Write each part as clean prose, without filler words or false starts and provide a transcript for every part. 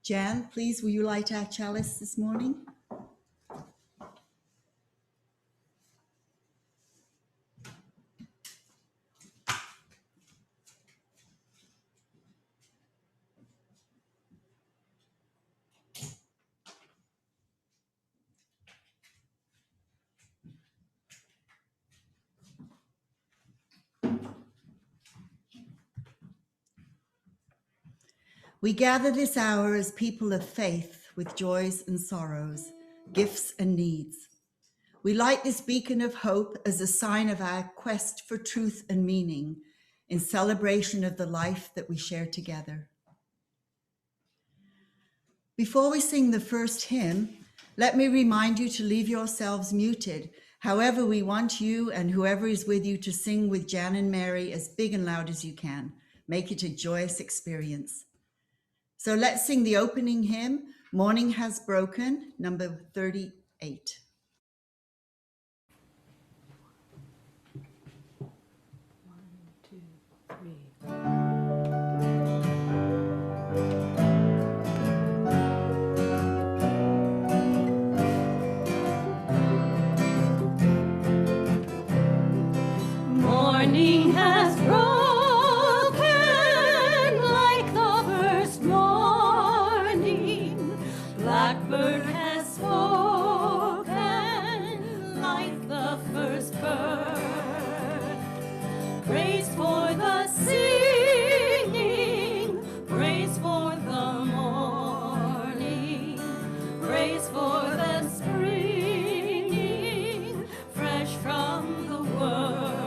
Jan, please, will you light our chalice this morning? We gather this hour as people of faith with joys and sorrows, gifts and needs. We light this beacon of hope as a sign of our quest for truth and meaning in celebration of the life that we share together. Before we sing the first hymn, let me remind you to leave yourselves muted. However, we want you and whoever is with you to sing with Jan and Mary as big and loud as you can. Make it a joyous experience. So let's sing the opening hymn, Morning Has Broken, number 38. Morning has broken like the first morning. Blackbird has spoken like the first bird. Praise for the singing, praise for the morning, praise for the springing, fresh from the word.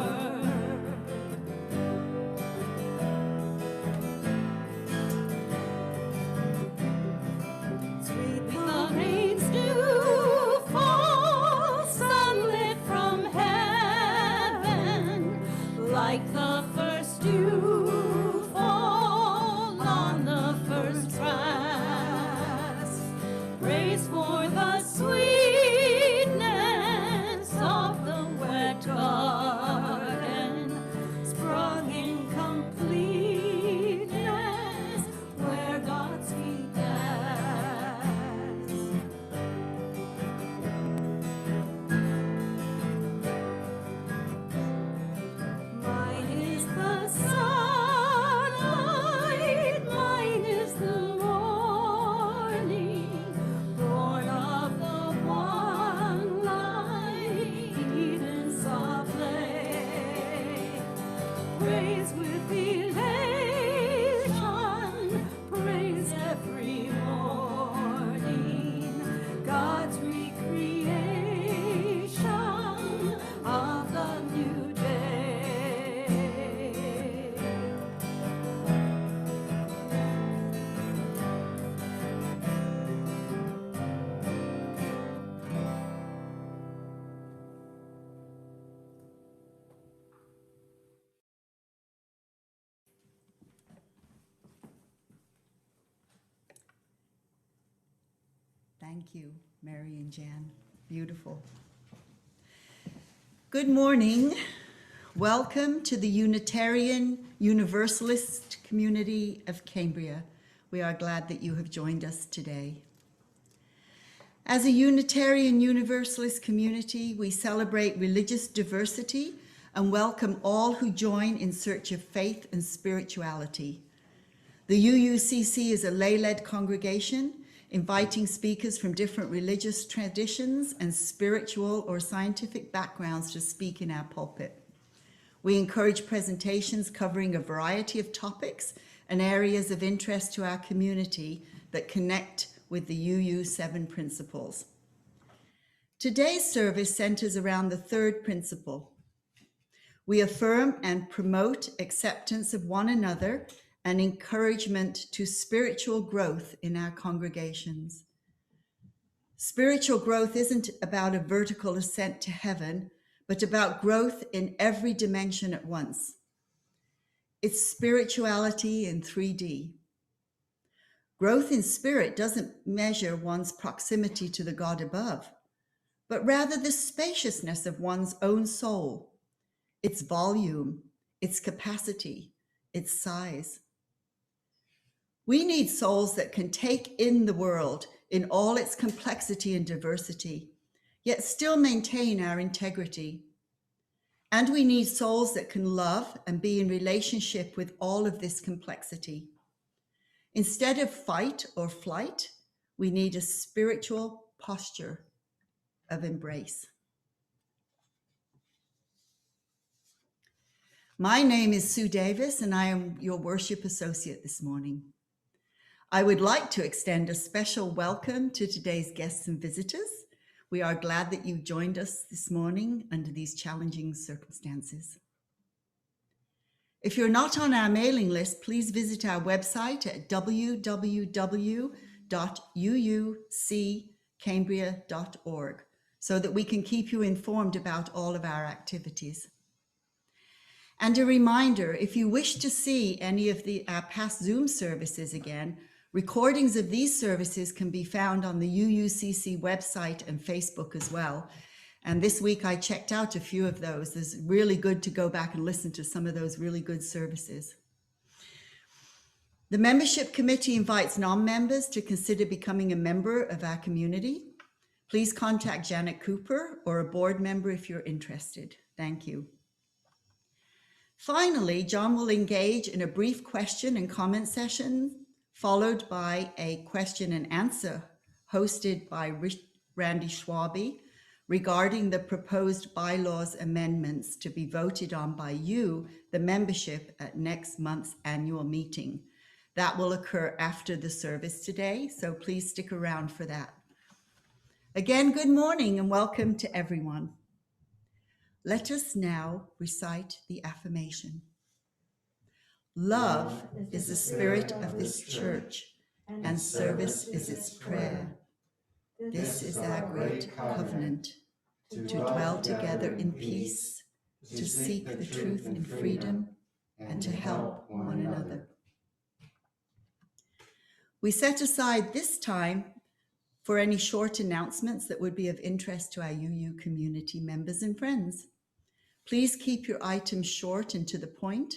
Like the first dew fall on the first grass. Praise for the sweetness of the wet garden, sprung in completeness where God's began. Mine is the sunlight, mine is the morning, born of the one light, Eden's flame. Praise with elation, praise every morning, God's recreation of the new day. Thank you, Mary and Jan. Beautiful. Good morning. Welcome to the Unitarian Universalist community of Cambria. We are glad that you have joined us today. As a Unitarian Universalist community, we celebrate religious diversity and welcome all who join in search of faith and spirituality. The UUCC is a lay-led congregation inviting speakers from different religious traditions and spiritual or scientific backgrounds to speak in our pulpit. We encourage presentations covering a variety of topics and areas of interest to our community that connect with the UU7 principles. Today's service centers around the third principle. We affirm and promote acceptance of one another and encouragement to spiritual growth in our congregations. Spiritual growth isn't about a vertical ascent to heaven, but about growth in every dimension at once. It's spirituality in 3D. Growth in spirit doesn't measure one's proximity to the God above, but rather the spaciousness of one's own soul, its volume, its capacity, its size. We need souls that can take in the world in all its complexity and diversity, yet still maintain our integrity. And we need souls that can love and be in relationship with all of this complexity. Instead of fight or flight, we need a spiritual posture of embrace. My name is Sue Davis, and I am your worship associate this morning. I would like to extend a special welcome to today's guests and visitors. We are glad that you joined us this morning under these challenging circumstances. If you're not on our mailing list, please visit our website at www.uuccambria.org so that we can keep you informed about all of our activities. And a reminder, if you wish to see any of our past Zoom services again, recordings of these services can be found on the UUCC website and Facebook as well. And this week I checked out a few of those. It's really good to go back and listen to some of those really good services. The membership committee invites non-members to consider becoming a member of our community. Please contact Janet Cooper or a board member if you're interested. Thank you. Finally, John will engage in a brief question and comment session, followed by a question and answer hosted by Randy Schwabe regarding the proposed bylaws amendments to be voted on by you, the membership, at next month's annual meeting. That will occur after the service today, so please stick around for that. Again, good morning and welcome to everyone. Let us now recite the affirmation. Love is the spirit of this church, and service is its prayer. This is our great covenant, to dwell together in peace, to seek the truth in freedom, and to help one another. We set aside this time for any short announcements that would be of interest to our UU community members and friends. Please keep your items short and to the point.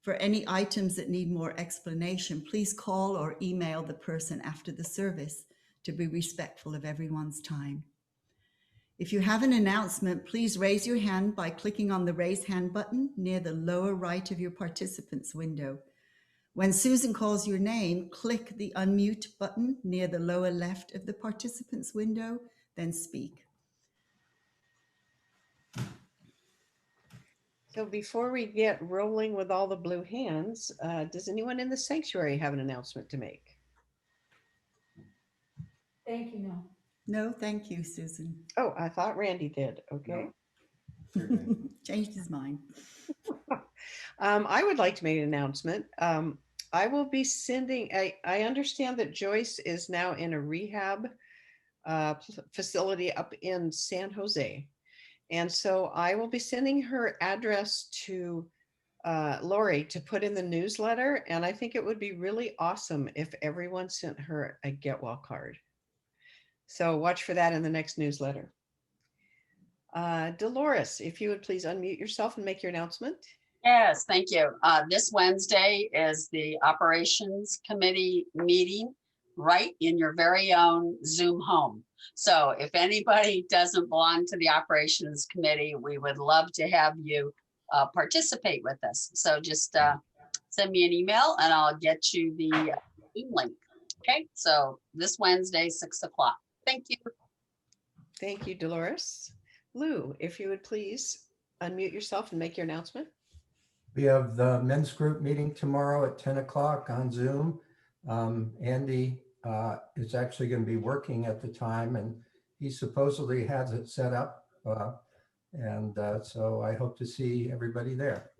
For any items that need more explanation, please call or email the person after the service to be respectful of everyone's time. If you have an announcement, please raise your hand by clicking on the raise hand button near the lower right of your participants window. When Susan calls your name, click the unmute button near the lower left of the participants window, then speak. So before we get rolling with all the blue hands, does anyone in the sanctuary have an announcement to make? Thank you, no. No, thank you, Susan. Oh, I thought Randy did. Okay. No. Changed his mind. I would like to make an announcement. I will be sending, I understand that Joyce is now in a rehab facility up in San Jose. And so I will be sending her address to Lori to put in the newsletter. And I think it would be really awesome if everyone sent her a get well card. So watch for that in the next newsletter. Dolores, if you would please unmute yourself and make your announcement. Yes, thank you. This Wednesday is the Operations Committee meeting right in your very own Zoom home. So if anybody doesn't belong to the Operations Committee, we would love to have you participate with us. So just send me an email and I'll get you the Zoom link. Okay, so this Wednesday, 6 o'clock. Thank you. Thank you, Dolores. Lou, if you would please unmute yourself and make your announcement. We have the men's group meeting tomorrow at 10 o'clock on Zoom. Andy is actually going to be working at the time, and he supposedly has it set up. So I hope to see everybody there.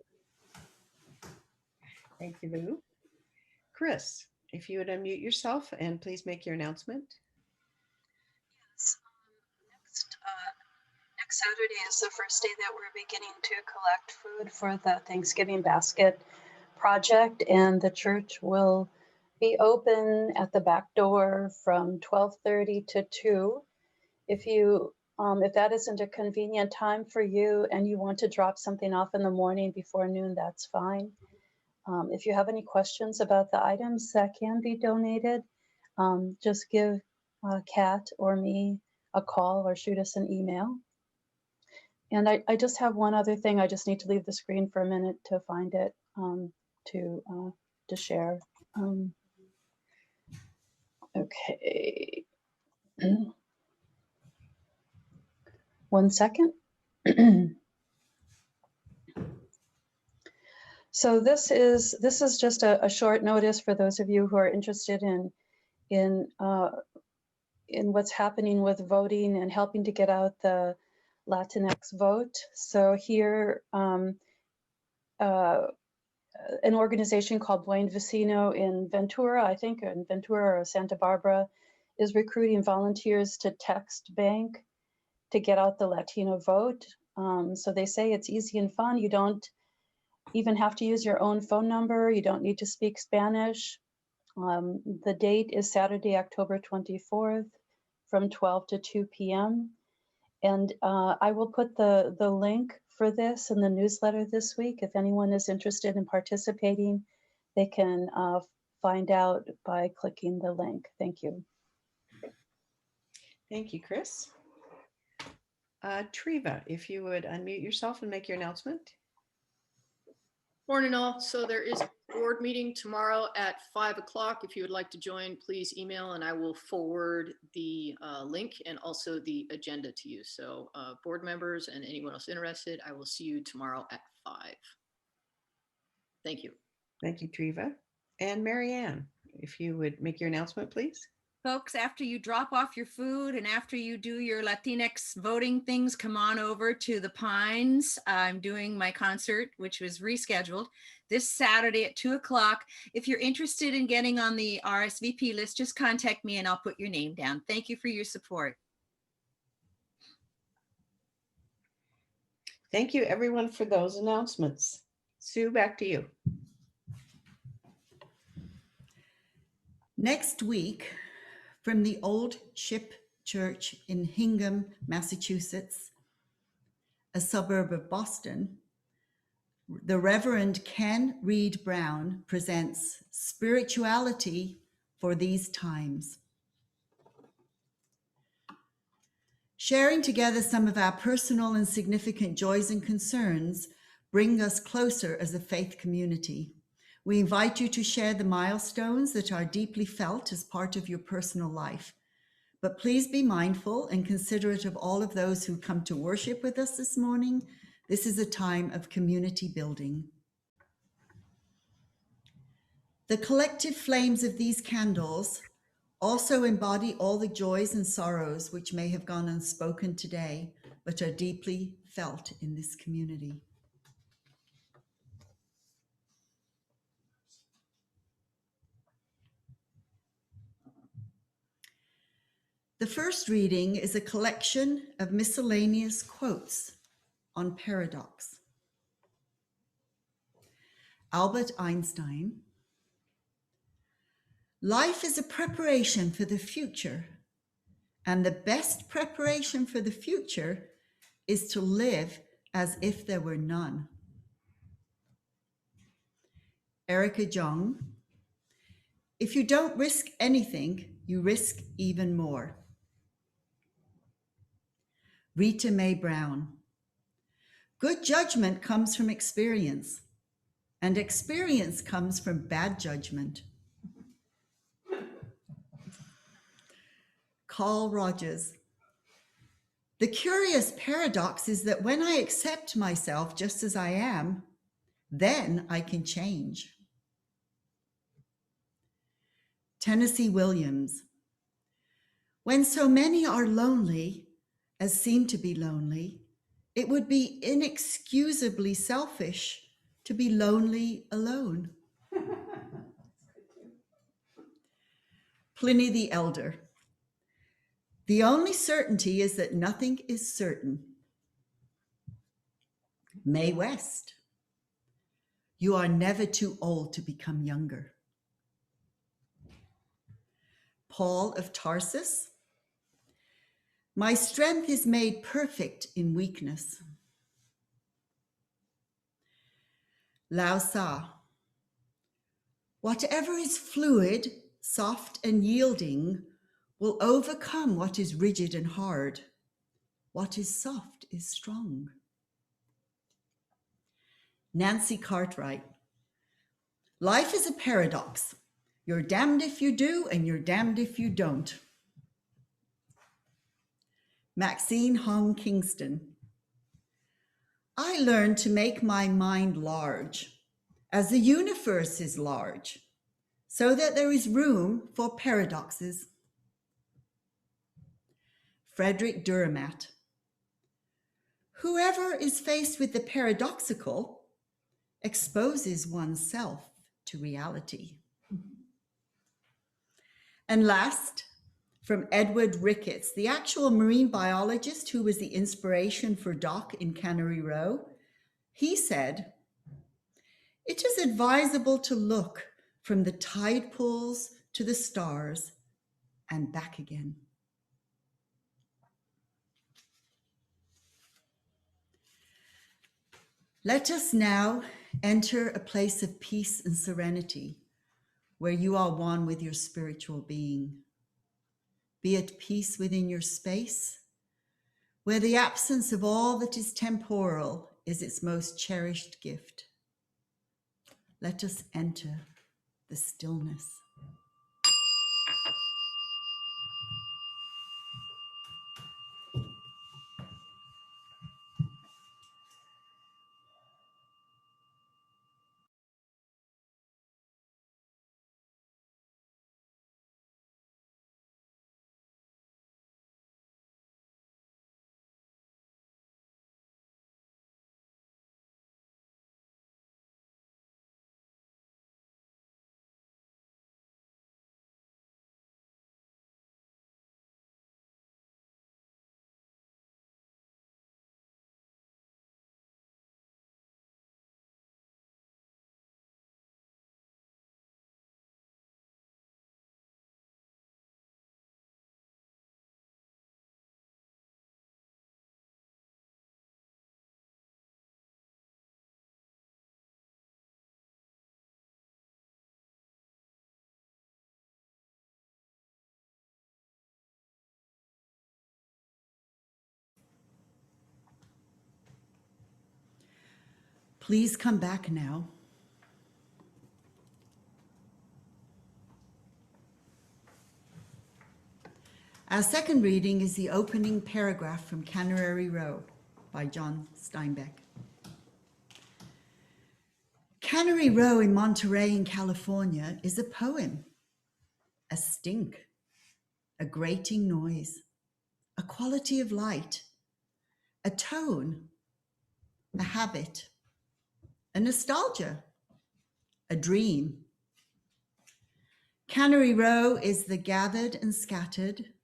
Thank you, Lou. Chris, if you would unmute yourself and please make your announcement. Yes, next Saturday is the first day that we're beginning to collect food for the Thanksgiving basket project, and the church will be open at the back door from 12:30 to 2. If that isn't a convenient time for you and you want to drop something off in the morning before noon, that's fine. If you have any questions about the items that can be donated, just give Kat or me a call or shoot us an email. And I just have one other thing. I just need to leave the screen for a minute to find it to share. Okay. 1 second. So this is just a short notice for those of you who are interested in what's happening with voting and helping to get out the Latinx vote. So here, an organization called Buen Vecino in Ventura, I think in Ventura or Santa Barbara, is recruiting volunteers to text bank to get out the Latino vote. So they say it's easy and fun. You don't even have to use your own phone number. You don't need to speak Spanish. The date is Saturday, October 24th from 12 to 2 p.m. And I will put the link for this in the newsletter this week. If anyone is interested in participating, they can find out by clicking the link. Thank you. Thank you, Chris. Treva, if you would unmute yourself and make your announcement. Morning all. So there is a board meeting tomorrow at 5 o'clock. If you would like to join, please email and I will forward the link and also the agenda to you. So board members and anyone else interested, I will see you tomorrow at 5. Thank you. Thank you, Treva. And Marianne, if you would make your announcement, please. Folks, after you drop off your food and after you do your Latinx voting things, come on over to the Pines. I'm doing my concert, which was rescheduled this Saturday at 2 o'clock. If you're interested in getting on the RSVP list, just contact me and I'll put your name down. Thank you for your support. Thank you, everyone, for those announcements. Sue, back to you. Next week, from the Old Ship Church in Hingham, Massachusetts, a suburb of Boston, the Reverend Ken Reed Brown presents Spirituality for These Times. Sharing together some of our personal and significant joys and concerns bring us closer as a faith community. We invite you to share the milestones that are deeply felt as part of your personal life. But please be mindful and considerate of all of those who come to worship with us this morning. This is a time of community building. The collective flames of these candles also embody all the joys and sorrows which may have gone unspoken today, but are deeply felt in this community. The first reading is a collection of miscellaneous quotes on paradox. Albert Einstein: life is a preparation for the future, and the best preparation for the future is to live as if there were none. Erica Jong: if you don't risk anything, you risk even more. Rita Mae Brown: good judgment comes from experience, and experience comes from bad judgment. Carl Rogers: the curious paradox is that when I accept myself just as I am, then I can change. Tennessee Williams: when so many are lonely, as seem to be lonely, it would be inexcusably selfish to be lonely alone. Pliny the Elder: the only certainty is that nothing is certain. Mae West: you are never too old to become younger. Paul of Tarsus: my strength is made perfect in weakness. Lao Tzu: Whatever is fluid, soft, and yielding will overcome what is rigid and hard. What is soft is strong. Nancy Cartwright. Life is a paradox. You're damned if you do, and you're damned if you don't. Maxine Hong Kingston. I learned to make my mind large, as the universe is large, so that there is room for paradoxes. Frederick Duramat. Whoever is faced with the paradoxical exposes oneself to reality. And last, from Edward Ricketts, the actual marine biologist who was the inspiration for Doc in Cannery Row, he said, "It is advisable to look from the tide pools to the stars and back again." Let us now enter a place of peace and serenity where you are one with your spiritual being. Be at peace within your space, where the absence of all that is temporal is its most cherished gift. Let us enter the stillness. Please come back now. Our second reading is the opening paragraph from Cannery Row by John Steinbeck. Cannery Row in Monterey in California is a poem, a stink, a grating noise, a quality of light, a tone, a habit, a nostalgia, a dream. Cannery Row is the gathered and scattered,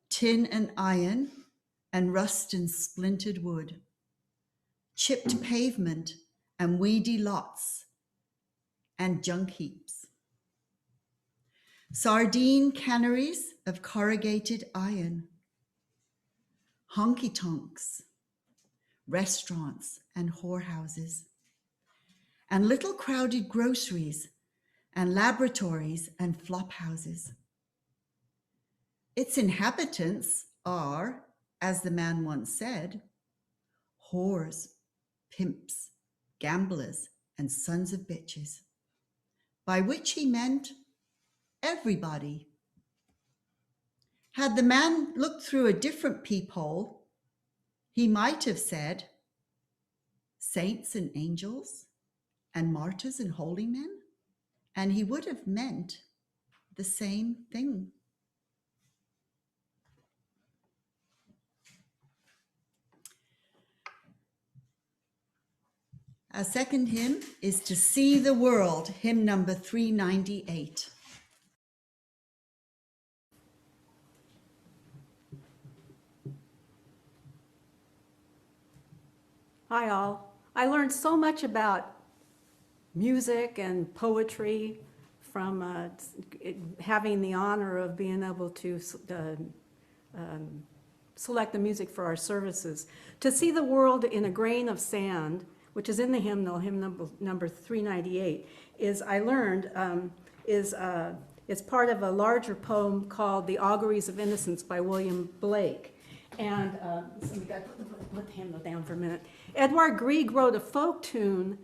tin and iron, and rust and splintered wood, chipped pavement and weedy lots, and junk heaps. Sardine canneries of corrugated iron, honky-tonks, restaurants and whorehouses, and little crowded groceries and laboratories and flop houses. Its inhabitants are, as the man once said, whores, pimps, gamblers, and sons of bitches, by which he meant everybody. Had the man looked through a different peephole, he might have said, saints and angels, and martyrs and holy men, and he would have meant the same thing. Our second hymn is To See the World, hymn number 398. Hi all. I learned so much about music and poetry from having the honor of being able to select the music for our services. To See the World in a Grain of Sand, which is in the hymnal, hymn number 398, I learned, it's part of a larger poem called The Auguries of Innocence by William Blake. And somebody got to put the hymnal down for a minute. Edward Grieg wrote a folk tune,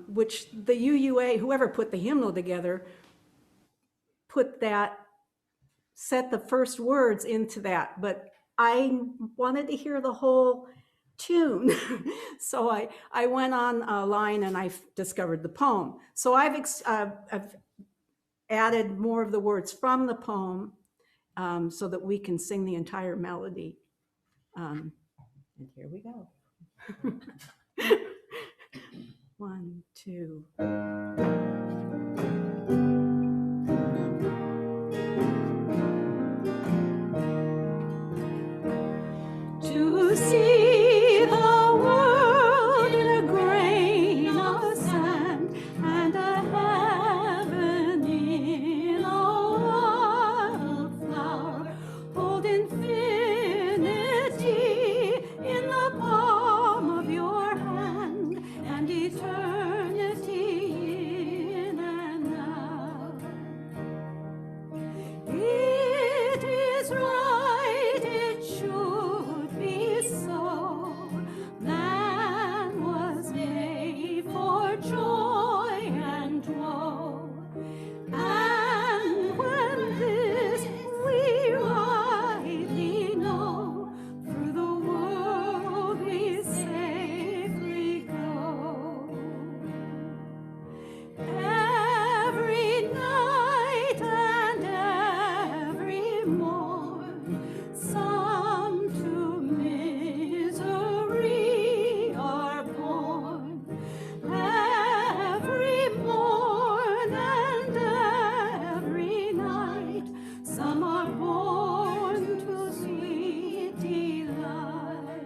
which the UUA, whoever put the hymnal together, set the first words into that. But I wanted to hear the whole tune. So I went online and I discovered the poem. So I've added more of the words from the poem so that we can sing the entire melody. And here we go. 1, 2. To see the world in a grain of sand and a heaven in a wildflower, hold infinity in the palm of your hand and eternity in and out. It is right, it should be so. Man was made for joy and woe. And when this we rightly know, through the world we safely go. Every night and every morn, some to misery are born. Every morn and every night, some are born to sweet delight.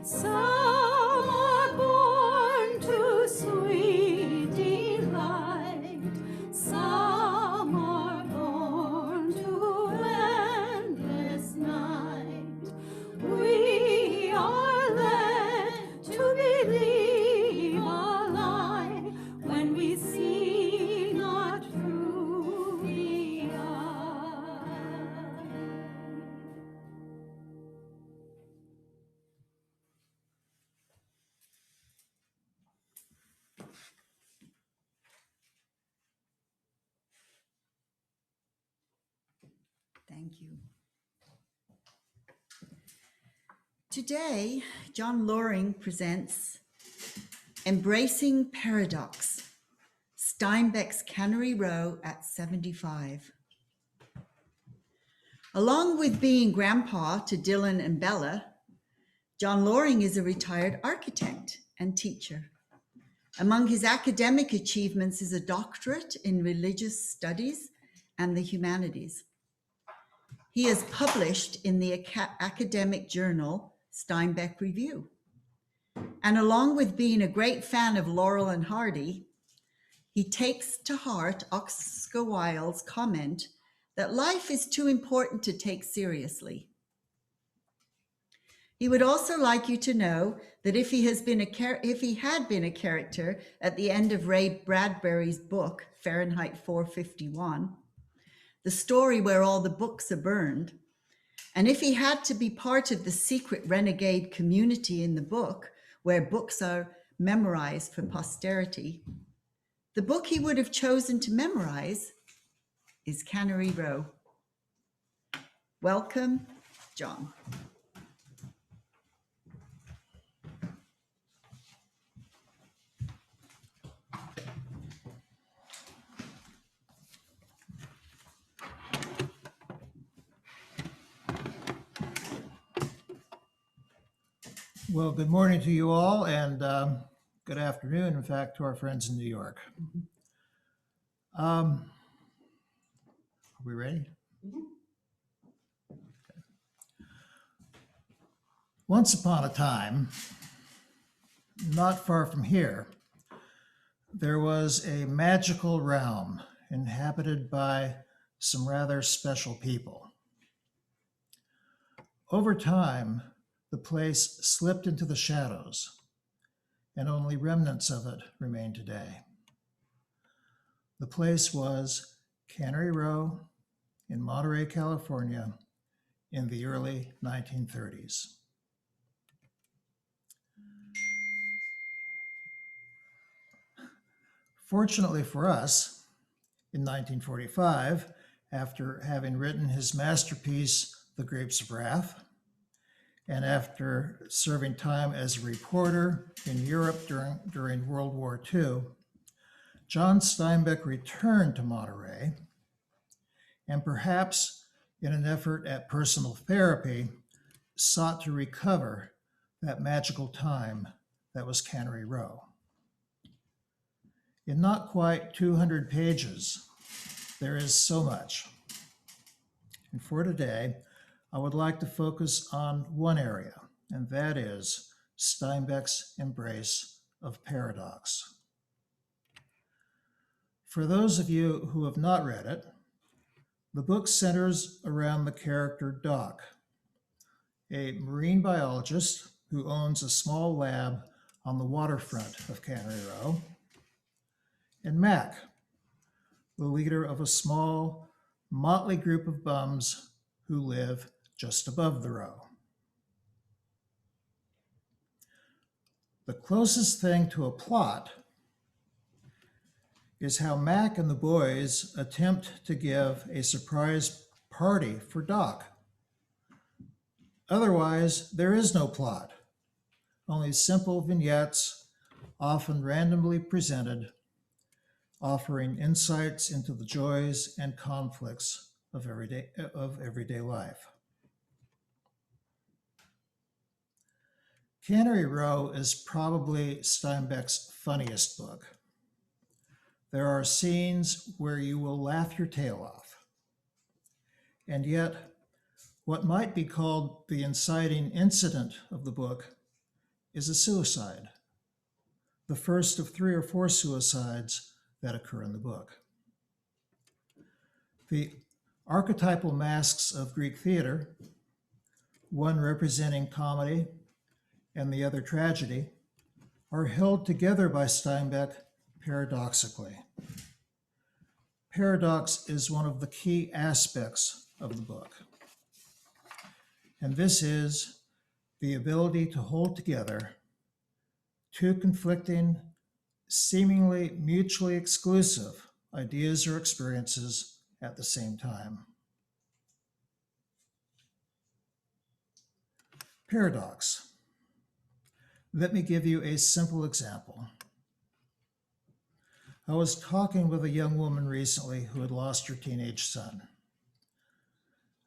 Some are born to sweet delight. Some are born to endless night. We are led to believe a lie when we see not through the eye. Thank you. Today, Jon Loring presents Embracing Paradox, Steinbeck's Cannery Row at 75. Along with being grandpa to Dylan and Bella, Jon Loring is a retired architect and teacher. Among his academic achievements is a doctorate in religious studies and the humanities. He is published in the academic journal Steinbeck Review. And along with being a great fan of Laurel and Hardy, he takes to heart Oscar Wilde's comment that life is too important to take seriously. He would also like you to know that if he had been a character at the end of Ray Bradbury's book, Fahrenheit 451, the story where all the books are burned, and if he had to be part of the secret renegade community in the book where books are memorized for posterity, the book he would have chosen to memorize is Cannery Row. Welcome, Jon. Well, good morning to you all, and good afternoon, in fact, to our friends in New York. Are we ready? Okay. Once upon a time, not far from here, there was a magical realm inhabited by some rather special people. Over time, the place slipped into the shadows, and only remnants of it remain today. The place was Cannery Row in Monterey, California, in the early 1930s. Fortunately for us, in 1945, after having written his masterpiece, The Grapes of Wrath, and after serving time as a reporter in Europe during World War II, John Steinbeck returned to Monterey, and perhaps in an effort at personal therapy, sought to recover that magical time that was Cannery Row. In not quite 200 pages, there is so much. And for today, I would like to focus on one area, and that is Steinbeck's embrace of paradox. For those of you who have not read it, the book centers around the character Doc, a marine biologist who owns a small lab on the waterfront of Cannery Row, and Mac, the leader of a small, motley group of bums who live just above the row. The closest thing to a plot is how Mac and the boys attempt to give a surprise party for Doc. Otherwise, there is no plot, only simple vignettes, often randomly presented, offering insights into the joys and conflicts of everyday life. Cannery Row is probably Steinbeck's funniest book. There are scenes where you will laugh your tail off. And yet, what might be called the inciting incident of the book is a suicide, the first of 3 or 4 suicides that occur in the book. The archetypal masks of Greek theater, one representing comedy and the other tragedy, are held together by Steinbeck paradoxically. Paradox is one of the key aspects of the book. And this is the ability to hold together 2 conflicting, seemingly mutually exclusive ideas or experiences at the same time. Paradox. Let me give you a simple example. I was talking with a young woman recently who had lost her teenage son.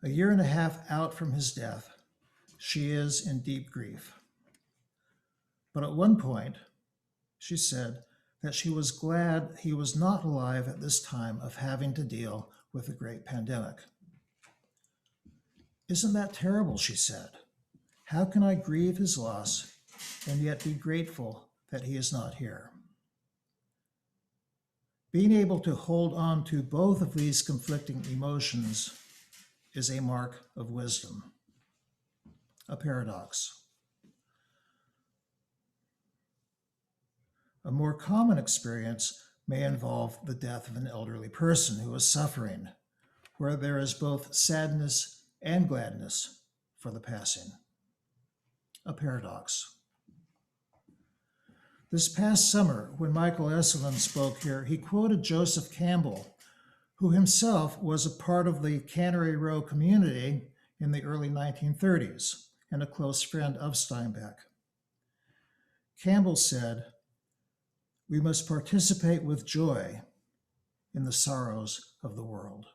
A year and a half out from his death, she is in deep grief. But at one point, she said that she was glad he was not alive at this time of having to deal with a great pandemic. "Isn't that terrible?" she said. "How can I grieve his loss and yet be grateful that he is not here?" Being able to hold on to both of these conflicting emotions is a mark of wisdom, a paradox. A more common experience may involve the death of an elderly person who is suffering, where there is both sadness and gladness for the passing, a paradox. This past summer, when Michael Esselin spoke here, he quoted Joseph Campbell, who himself was a part of the Cannery Row community in the early 1930s and a close friend of Steinbeck. Campbell said, "We must participate with joy in the sorrows of the world,"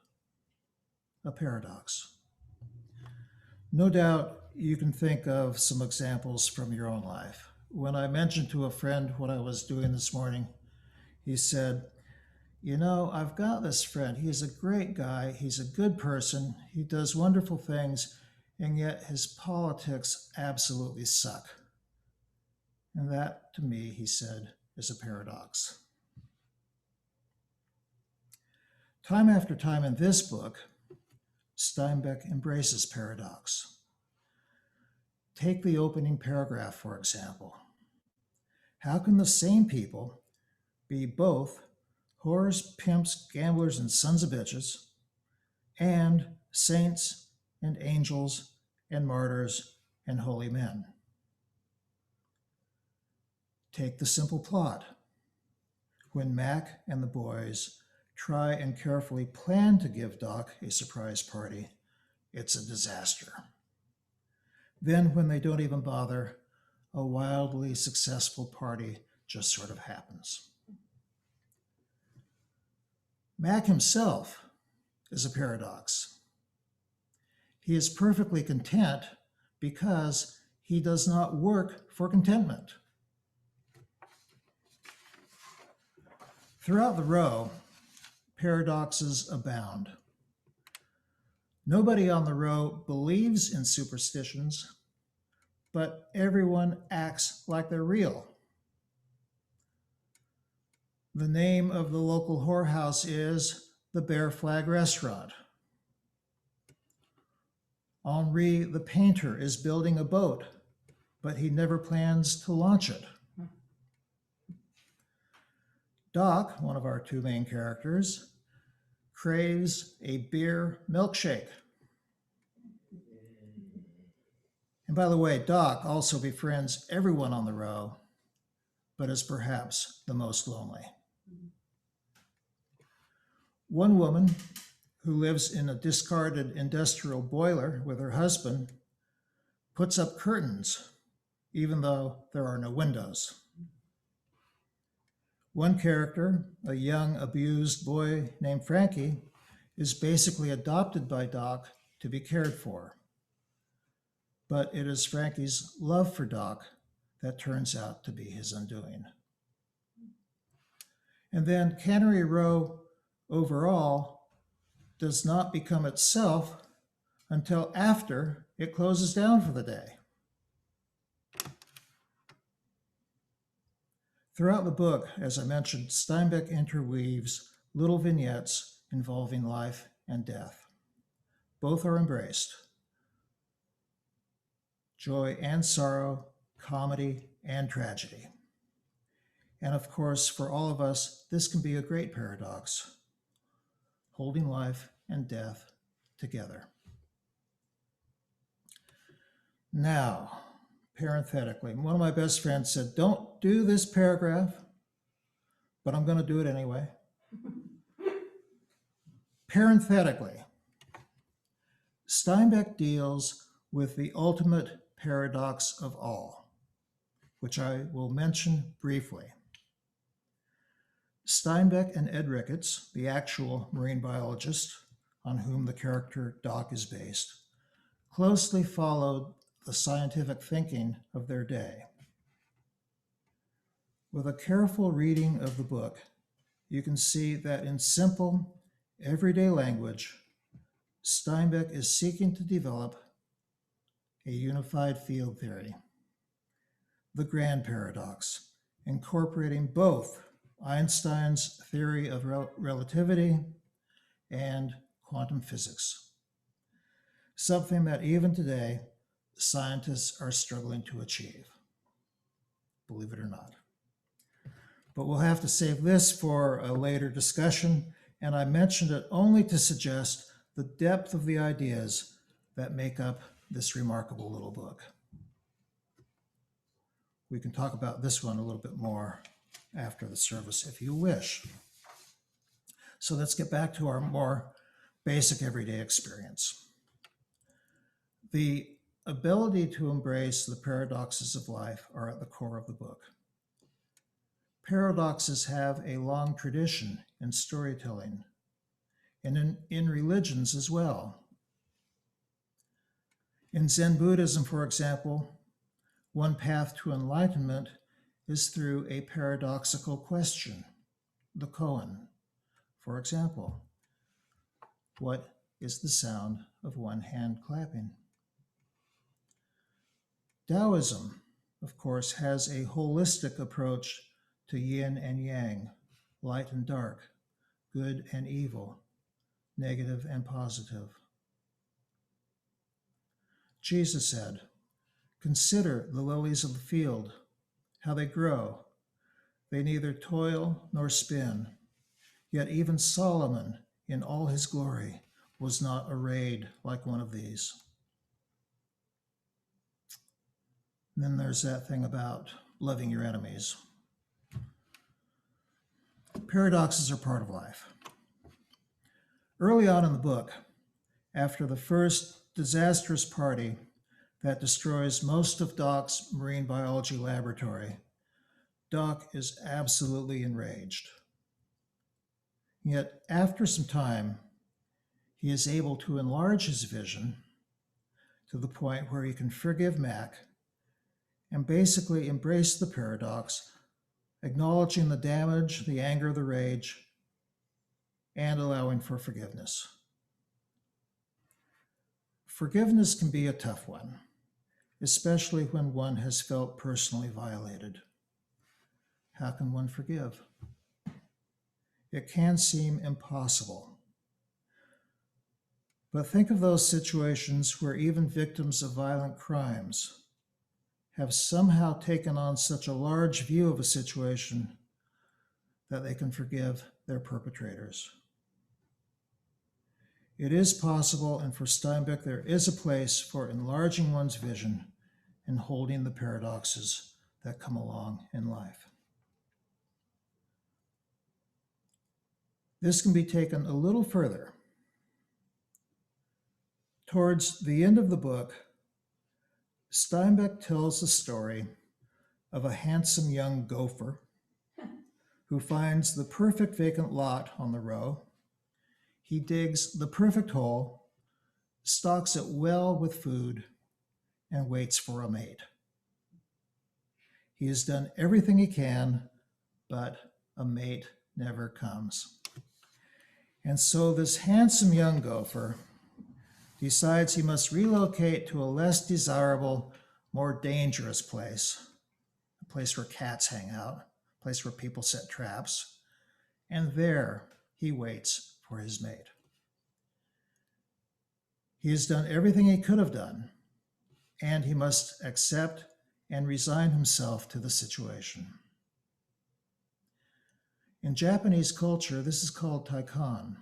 a paradox. No doubt you can think of some examples from your own life. When I mentioned to a friend what I was doing this morning, he said, "You know, I've got this friend. He's a great guy. He's a good person. He does wonderful things, and yet his politics absolutely suck." And that, to me, he said, is a paradox. Time after time in this book, Steinbeck embraces paradox. Take the opening paragraph, for example. How can the same people be both whores, pimps, gamblers, and sons of bitches, and saints and angels and martyrs and holy men? Take the simple plot. When Mac and the boys try and carefully plan to give Doc a surprise party, it's a disaster. Then, when they don't even bother, a wildly successful party just sort of happens. Mac himself is a paradox. He is perfectly content because he does not work for contentment. Throughout the row, paradoxes abound. Nobody on the row believes in superstitions, but everyone acts like they're real. The name of the local whorehouse is the Bear Flag Restaurant. Henri the painter is building a boat, but he never plans to launch it. Doc, one of our two main characters, craves a beer milkshake. And by the way, Doc also befriends everyone on the row, but is perhaps the most lonely. One woman who lives in a discarded industrial boiler with her husband puts up curtains, even though there are no windows. One character, a young abused boy named Frankie, is basically adopted by Doc to be cared for. But it is Frankie's love for Doc that turns out to be his undoing. And then Cannery Row overall does not become itself until after it closes down for the day. Throughout the book, as I mentioned, Steinbeck interweaves little vignettes involving life and death. Both are embraced. Joy and sorrow, comedy and tragedy. And of course, for all of us, this can be a great paradox, holding life and death together. Now, parenthetically, one of my best friends said, don't do this paragraph, but I'm going to do it anyway. Parenthetically, Steinbeck deals with the ultimate paradox of all, which I will mention briefly. Steinbeck and Ed Ricketts, the actual marine biologist on whom the character Doc is based, closely followed the scientific thinking of their day. With a careful reading of the book, you can see that in simple, everyday language, Steinbeck is seeking to develop a unified field theory, the grand paradox, incorporating both Einstein's theory of relativity and quantum physics, something that even today scientists are struggling to achieve, believe it or not. But we'll have to save this for a later discussion, and I mentioned it only to suggest the depth of the ideas that make up this remarkable little book. We can talk about this one a little bit more after the service if you wish. So let's get back to our more basic everyday experience. The ability to embrace the paradoxes of life are at the core of the book. Paradoxes have a long tradition in storytelling and in religions as well. In Zen Buddhism, for example, one path to enlightenment is through a paradoxical question, the koan. For example, what is the sound of one hand clapping? Taoism, of course, has a holistic approach to yin and yang, light and dark, good and evil, negative and positive. Jesus said, "Consider the lilies of the field, how they grow, They neither toil nor spin, yet even Solomon in all his glory was not arrayed like one of these. And then there's that thing about loving your enemies. Paradoxes are part of life. Early on in the book, after the first disastrous party that destroys most of Doc's marine biology laboratory, Doc is absolutely enraged. Yet after some time, he is able to enlarge his vision to the point where he can forgive Mac and basically embrace the paradox, acknowledging the damage, the anger, the rage, and allowing for forgiveness. Forgiveness can be a tough one, especially when one has felt personally violated. How can one forgive? It can seem impossible. But think of those situations where even victims of violent crimes have somehow taken on such a large view of a situation that they can forgive their perpetrators. It is possible, and for Steinbeck, there is a place for enlarging one's vision and holding the paradoxes that come along in life. This can be taken a little further. Towards the end of the book, Steinbeck tells the story of a handsome young gopher who finds the perfect vacant lot on the row. He digs the perfect hole, stocks it well with food, and waits for a mate. He has done everything he can, but a mate never comes. And so this handsome young gopher decides he must relocate to a less desirable, more dangerous place, a place where cats hang out, a place where people set traps, and there he waits for his mate. He has done everything he could have done, and he must accept and resign himself to the situation. In Japanese culture, this is called taikan.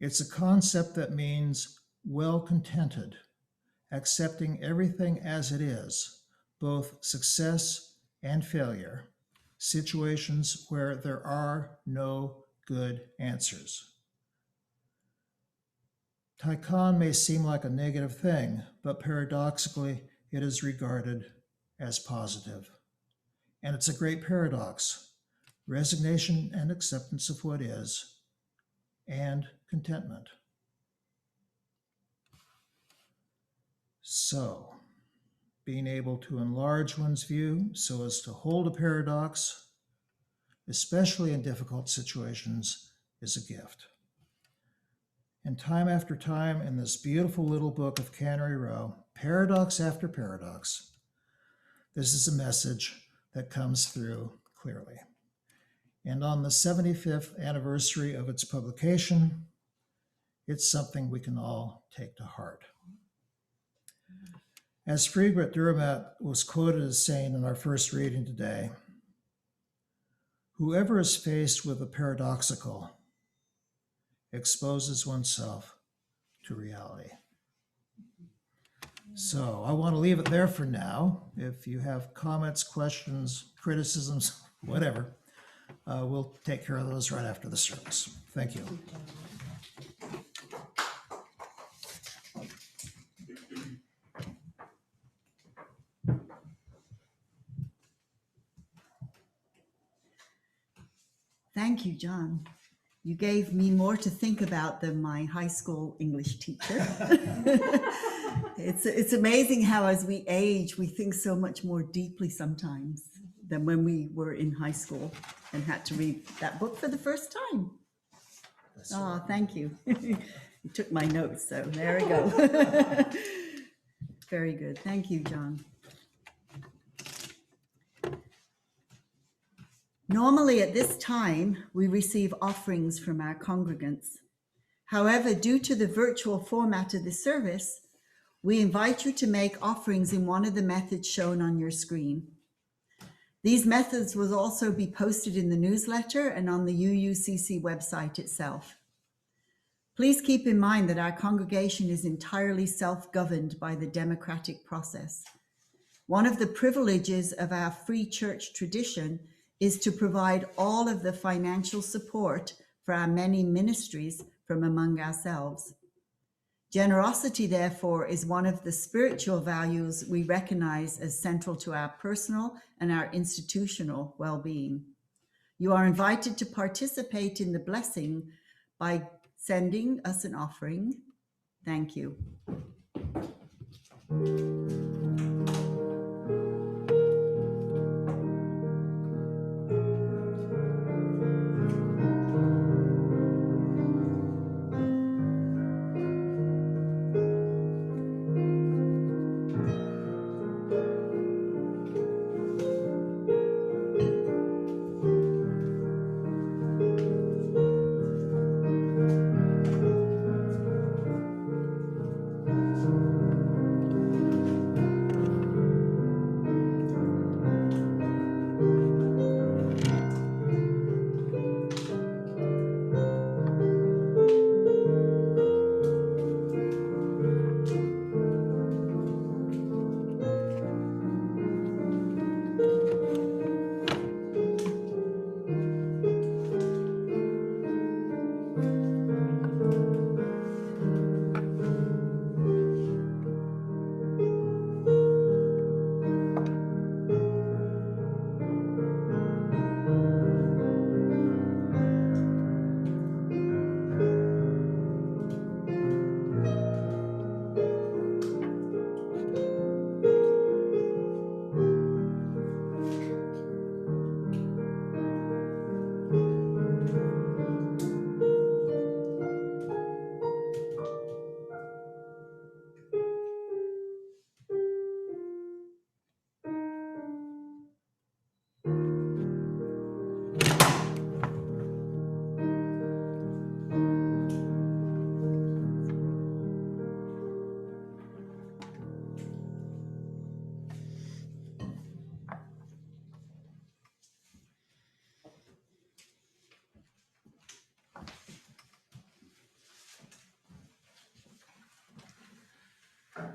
It's a concept that means well-contented, accepting everything as it is, both success and failure, situations where there are no good answers. Taikan may seem like a negative thing, but paradoxically, it is regarded as positive. And it's a great paradox. Resignation and acceptance of what is, and contentment. So, being able to enlarge one's view so as to hold a paradox, especially in difficult situations, is a gift. And time after time in this beautiful little book of Cannery Row, paradox after paradox, this is a message that comes through clearly. And on the 75th anniversary of its publication, it's something we can all take to heart. As Friedrich Dürrenmatt was quoted as saying in our first reading today, whoever is faced with the paradoxical exposes oneself to reality. So I want to leave it there for now. If you have comments, questions, criticisms, whatever, we'll take care of those right after the service. Thank you. Thank you, John. You gave me more to think about than my high school English teacher. It's amazing how as we age, we think so much more deeply sometimes than when we were in high school and had to read that book for the first time. Oh, thank you. You took my notes, so there we go. Very good. Thank you, John. Normally at this time, we receive offerings from our congregants. However, due to the virtual format of the service, we invite you to make offerings in one of the methods shown on your screen. These methods will also be posted in the newsletter and on the UUCC website itself. Please keep in mind that our congregation is entirely self-governed by the democratic process. One of the privileges of our free church tradition is to provide all of the financial support for our many ministries from among ourselves. Generosity, therefore, is one of the spiritual values we recognize as central to our personal and our institutional well-being. You are invited to participate in the blessing by sending us an offering. Thank you.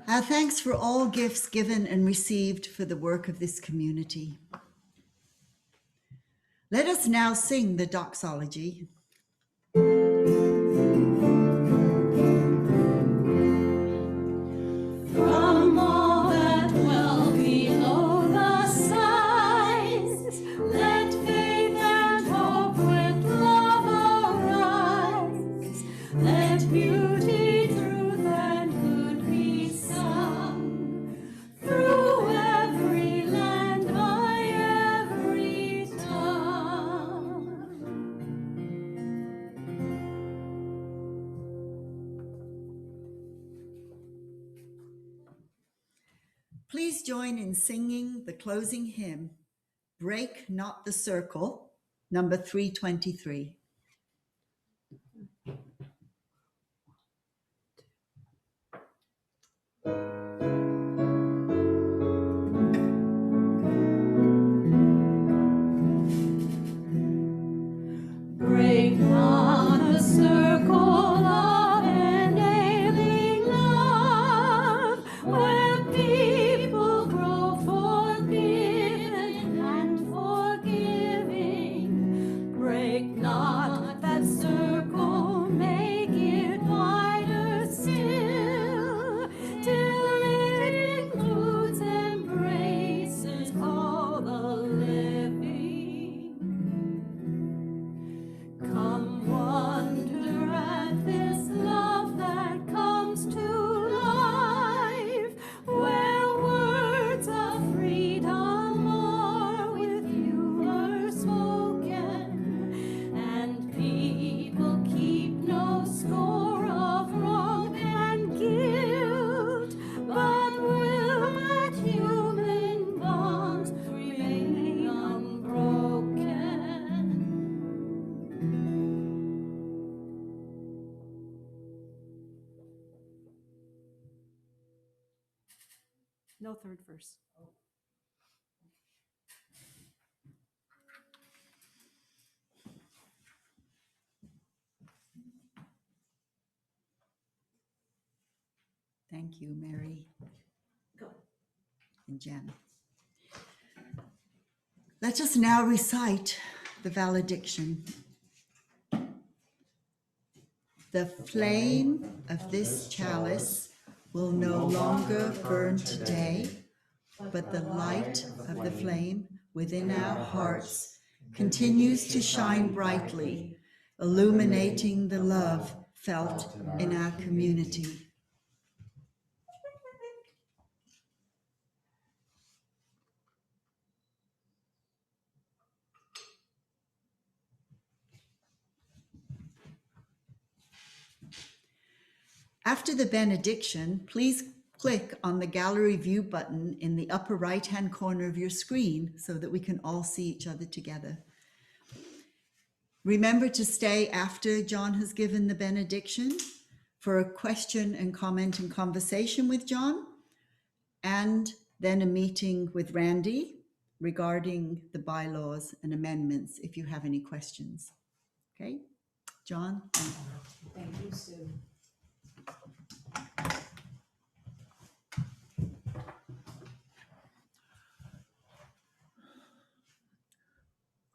Our thanks for all gifts given and received for the work of this community. Let us now sing the doxology. From all that dwell below the skies, let faith and hope with love arise. Let beauty, truth, and good be sung through every land by every tongue. Please join in singing the closing hymn, Break Not the Circle, number 323. Break not the circle of enabling love, where people grow forgiven and forgiving. Break not that circle, make it wider still, till it includes, embraces all the living. Come wonder at this love that comes to life, where words of freedom are with humor spoken, and people keep no score of wrong and guilt, but will let human bonds remain unbroken. No third verse. Thank you, Mary Go. and Jen. Let us now recite the valediction. The flame of this chalice will no longer burn today, but the light of the flame within our hearts continues to shine brightly, illuminating the love felt in our community. After the benediction, please click on the gallery view button in the upper right-hand corner of your screen so that we can all see each other together. Remember to stay after John has given the benediction for a question and comment and conversation with John, and then a meeting with Randy regarding the bylaws and amendments if you have any questions. Okay, John? Thank you, Sue.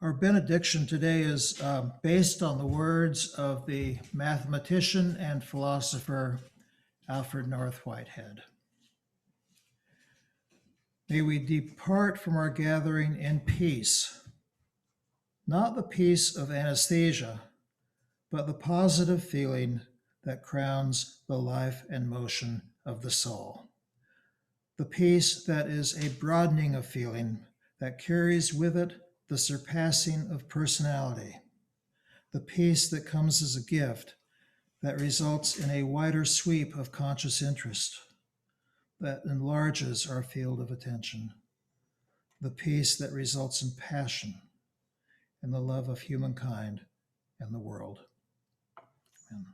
Our benediction today is based on the words of the mathematician and philosopher Alfred North Whitehead. May we depart from our gathering in peace, not the peace of anesthesia, but the positive feeling that crowns the life and motion of the soul. The peace that is a broadening of feeling that carries with it the surpassing of personality, the peace that comes as a gift that results in a wider sweep of conscious interest that enlarges our field of attention, the peace that results in passion and the love of humankind and the world. Amen.